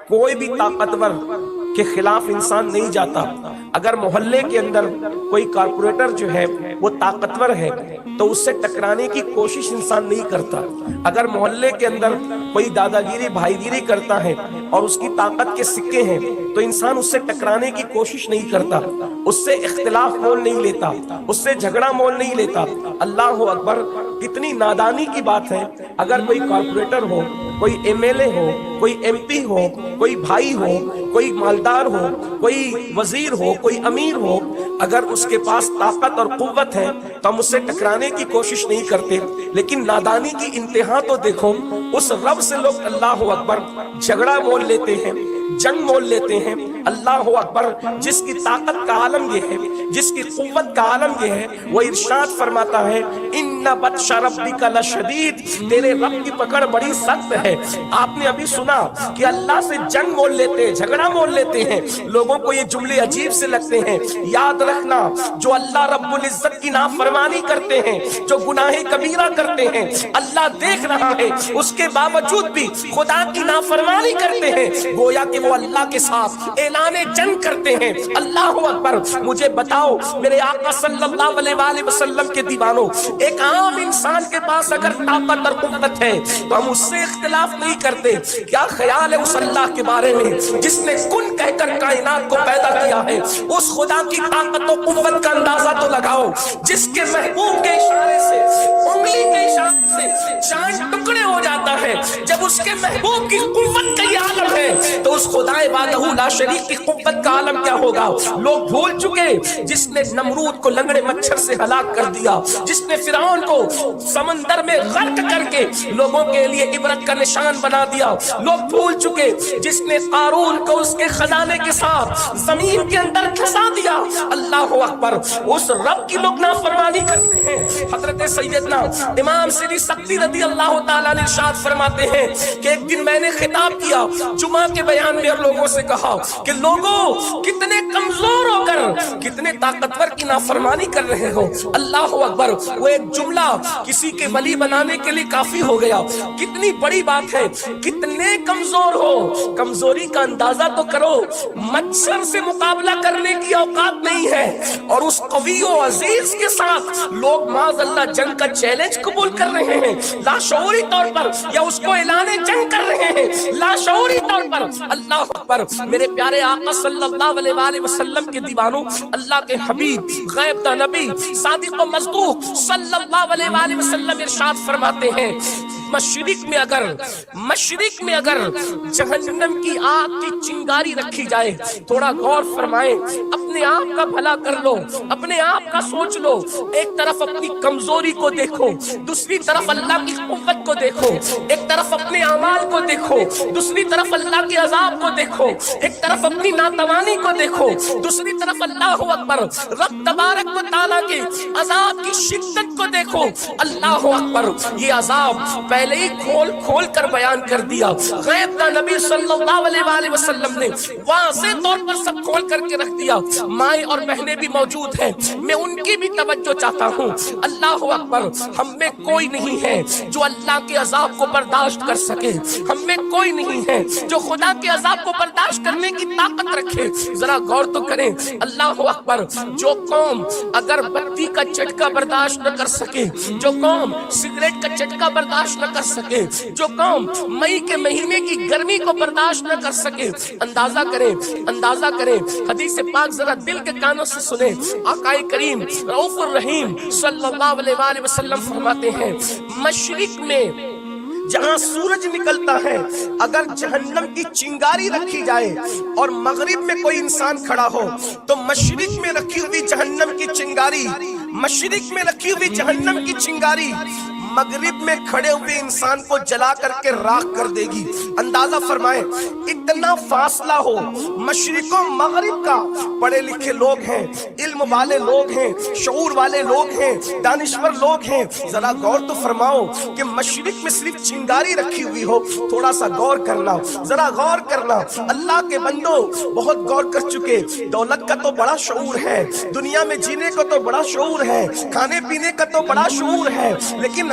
کوئی بھی طاقتور کے خلاف انسان نہیں جاتا۔ اگر محلے کے اندر کوئی کارپوریٹر جو ہے وہ طاقتور ہے تو اس سے ٹکرانے کی کوشش انسان نہیں کرتا۔ اگر محلے کے اندر کوئی دادا گیری بھائی گیری کرتا ہے اور اس کی طاقت کے سکے ہیں تو انسان اس سے ٹکرانے کی کوشش نہیں کرتا، اس سے اختلاف مول نہیں لیتا، اس سے جھگڑا مول نہیں لیتا۔ اللہ اکبر، کتنی نادانی کی بات ہے۔ اگر کوئی کارپوریٹر ہو، کوئی ایم ایل اے ہو، کوئی ایم پی ہو، کوئی بھائی ہو، کوئی مالدار ہو، کوئی وزیر ہو، کوئی امیر ہو، اگر اس کے پاس طاقت اور قوت ہے تو ہم اس سے ٹکرانے کی کوشش نہیں کرتے۔ لیکن نادانی کی انتہا تو دیکھو، اس رب سے لوگ اللہ اکبر جھگڑا مول لیتے ہیں، جنگ مول لیتے ہیں۔ اللہ اکبر، جس کی طاقت کا عالم یہ ہے، جس کی قوت کا عالم یہ ہے، وہ ارشاد فرماتا ہے ان بطش ربک لشدید، تیرے رب کی پکڑ بڑی سخت ہے۔ آپ نے ابھی سنا کہ اللہ سے جنگ مول لیتے ہیں، جھگڑا مول لیتے ہیں۔ لوگوں کو یہ جملے عجیب سے لگتے ہیں۔ یاد رکھنا، جو اللہ رب العزت کی نافرمانی کرتے ہیں، جو گناہ کبیرہ کرتے ہیں، اللہ دیکھ رہا ہے، اس کے باوجود بھی خدا کی نافرمانی کرتے ہیں، گویا کہ وہ اللہ کے ساتھ اعلان جنگ کرتے ہیں۔ اللہ اکبر، مجھے بتاؤ میرے آقا صلی اللہ علیہ وآلہ وسلم کے دیوانوں، ایک عام انسان کے پاس اگر طاقت اور قوت ہے تو ہم اس سے اختلاف نہیں کرتے۔ کیا خیال ہے اس اللہ کے بارے میں جس نے کن کہہ کر کائنات کو پیدا کیا ہے؟ اس خدا کی طاقت و قوت کا اندازہ تو لگاؤ، جس کے محبوب کے اشارے سے، انگلی کے اشارے سے چاند ٹکڑے ہو جاتا ہے۔ جب اس کے محبوب کی قوت کا یہ عالم ہے تو اس خدا وحدہ لا شریک کی قوت کا عالم کیا ہوگا؟ لوگ بھول چکے، جس نے نمرود کو لنگڑے مچھر سے ہلاک کر دیا، جس نے فرعون کو سمندر میں غرق کر کے لوگوں کے لیے عبرت کا نشان بنا دیا، لوگ بھول چکے، جس نے قارون کو اس کے خزانے کے ساتھ زمین کے اندر دھسا دیا۔ اللہ اکبر، اس رب کی لوگ نافرمانی کرتے ہیں۔ حضرت سیدنا امام سری سکتی رضی اللہ تعالیٰ نے ارشاد فرماتے ہیں کہ ایک دن میں نے خطاب کیا جمعہ کے بیان میں اور لوگوں سے کہا کہ لوگوں، کتنے کمزور ہو کر کتنے طاقتور کی نافرمانی کر رہے ہو۔ اللہ اکبر، وہ ایک جملہ کسی کے ولی بنانے کے لیے کافی ہو گیا۔ کتنی بڑی بات ہے، کتنے کمزور ہو، کمزوری کا اندازہ تو کرو۔ مچھر سے مقابلہ کرنے کی اوقات نہیں ہے اور اس قوی و عزیز کے ساتھ لوگ معاذ اللہ جنگ کا چیلنج قبول کر رہے ہیں، لاشعوری طور پر، یا اس کو اعلان جنگ کر رہے ہیں لاشعوری طور پر۔ اللہ اکبر، میرے پیارے آقا صلی اللہ علیہ وآلہ وسلم کے دیوانوں، اللہ کے حبیب غیب دا نبی صادق و مصدوق صلی اللہ علیہ وآلہ وسلم ارشاد فرماتے ہیں، مشرق میں اگر جہنم کی آگ کی چنگاری رکھی جائے، تھوڑا غور فرمائیں، اپنے آپ کا بھلا کر لو، اپنے آپ کا سوچ لو۔ ایک طرف اپنی کمزوری کو دیکھو، دوسری طرف اللہ کی قوت کو دیکھو، ایک طرف اپنے اعمال کو دیکھو، دوسری طرف اللہ کے عذاب کو دیکھو، ایک طرف اپنی ناتوانی کو دیکھو، دوسری طرف اللہ اکبر رب تبارک و تعالیٰ کے عذاب کی شدت کو دیکھو۔ اللہ اکبر، یہ عذاب پہلے ہی کھول کر بیان کر دیا۔ غیب کا نبی صلی اللہ علیہ وآلہ وسلم نے واضح طور پر سب کھول کر کے رکھ دیا۔ مائیں اور بہنیں بھی موجود ہیں، میں ان کی بھی توجہ چاہتا ہوں۔ اللہ اکبر، ہم میں کوئی نہیں ہے جو اللہ کے عذاب کو برداشت کر سکے، ہم میں کوئی نہیں ہے جو خدا کے عذاب کو برداشت کرنے کی طاقت رکھے۔ ذرا غور تو کریں، اللہ اکبر، جو قوم اگر بتی کا چٹکا برداشت نہ کر سکے، جو قوم سگریٹ کا چٹکا برداشت نہ کر سکے، جو قوم مئی کے مہینے کی گرمی کو برداشت نہ کر سکے، اندازہ کریں۔ حدیث پاک ذرا دل کے کانوں سے سنیں، آقا کریم رؤوف الرحیم صلی اللہ علیہ وآلہ وسلم فرماتے ہیں، مشرق میں جہاں سورج نکلتا ہے اگر جہنم کی چنگاری رکھی جائے اور مغرب میں کوئی انسان کھڑا ہو تو مشرق میں رکھی ہوئی جہنم کی چنگاری، مشرق میں رکھی ہوئی جہنم کی چنگاری مغرب میں کھڑے ہوئے انسان کو جلا کر کے راکھ کر دے گی۔ اندازہ فرمائیں، اتنا فاصلہ ہو مشرق و مغرب کا۔ پڑھے لکھے لوگ ہیں، علم والے لوگ ہیں، شعور والے لوگ ہیں، دانشور لوگ ہیں، ذرا غور تو فرماؤ کہ مشرق میں صرف چنگاری رکھی ہوئی ہو۔ تھوڑا سا غور کرنا، ذرا غور کرنا۔ اللہ کے بندو بہت غور کر چکے، دولت کا تو بڑا شعور ہے، دنیا میں جینے کو تو بڑا شعور ہے، کھانے پینے کا تو بڑا شعور ہے، لیکن